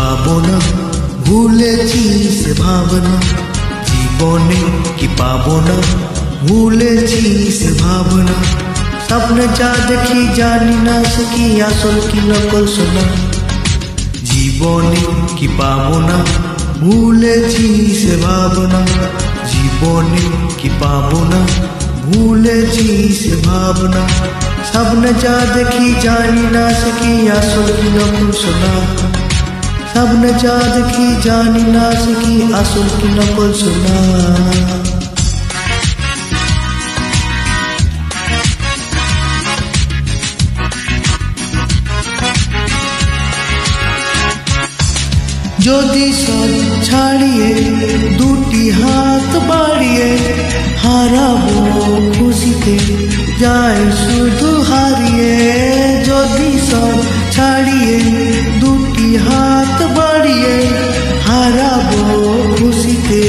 পাবো না, ভুলেছি সে ভাবনা। জীবনে কি পাবো না, ভুলেছি সে ভাবনা। স্বপ্নে যা দেখি জানি না সে কি আসল কি নকল শোনা। জীবনে কি পাবো না, ভুলেছি সে ভাবনা। জীবনে কি পাবো না, ভুলেছি সে ভাবনা। স্বপ্নে যা দেখি জানি না সে কি আসল কি নকল শোনা। স্বপ্নে যা দেখি জানি না সে কি আসল কি নকল শোনা। যদি সব ছাড়িয়ে দুটি হাত বাড়িয়ে হারাবো খুশিতে যায় শুধু হারিয়ে। যদি সব ছাড়িয়ে দুটি হাত বাড়িয়ে হারাবো খুশিতে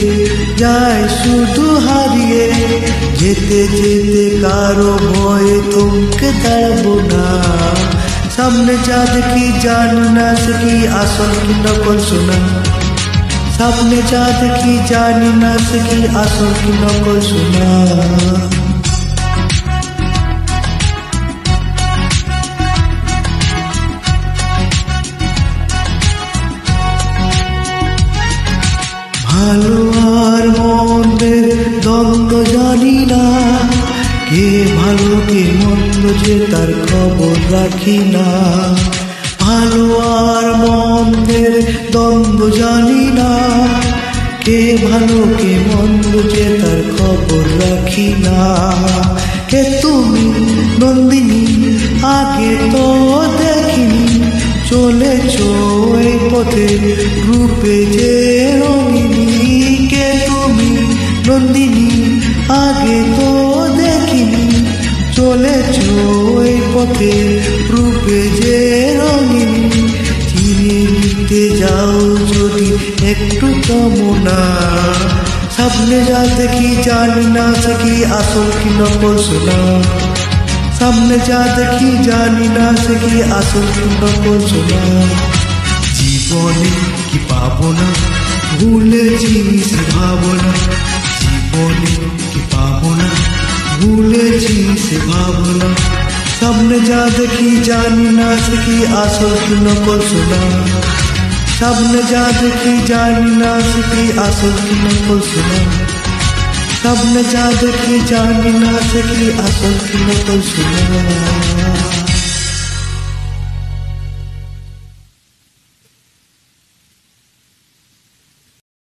যায় শুধু হারিয়ে। যেতে যেতে কারো ভয়ে থমকে দাঁড়াবো না। সামনে যা দেখি জানি না সে কি আসল কি নকল শোনা। সামনে যা দেখি জানি না সে কি আসল কি নকল শোনা। ভালো আর মন্দের দ্বন্দ্ব জানি না, কে ভালো কে মন্দ যে তার খবর রাখি না। ভালো আর মন্দের দ্বন্দ্ব জানি না, কে ভালো কে মন্দ যে তার খবর রাখি না। কে তুমি নন্দিনী আগে তো দেখিনি, চলেছ এই পথে রূপে যে রঙিনী। কে তুমি নন্দিনী আগে তো দেখিনি, চলেছ এই পথে রূপে যে রঙিনী। চিনে নিতে যাও যদি একটু কামনা। সামনে যা দেখি জানি না সে কি আসল কি নকল শোনা। সামনে যা দেখি জানি না সে কি আসল কি নকল শোনা। জীবনে কি পাবো না, ভুলেছি সে ভাবনা। জীবনে কি পাবো না, ভুলেছি সে ভাবনা। সামনে যা দেখি জানি না সে কি আসল কি নকল শোনা। সামনে যা দেখি জানি না সে কি আসল কি নকল শোনা। সামনে যা দেখি জানি না সে কি আসল কি নকল শোনা।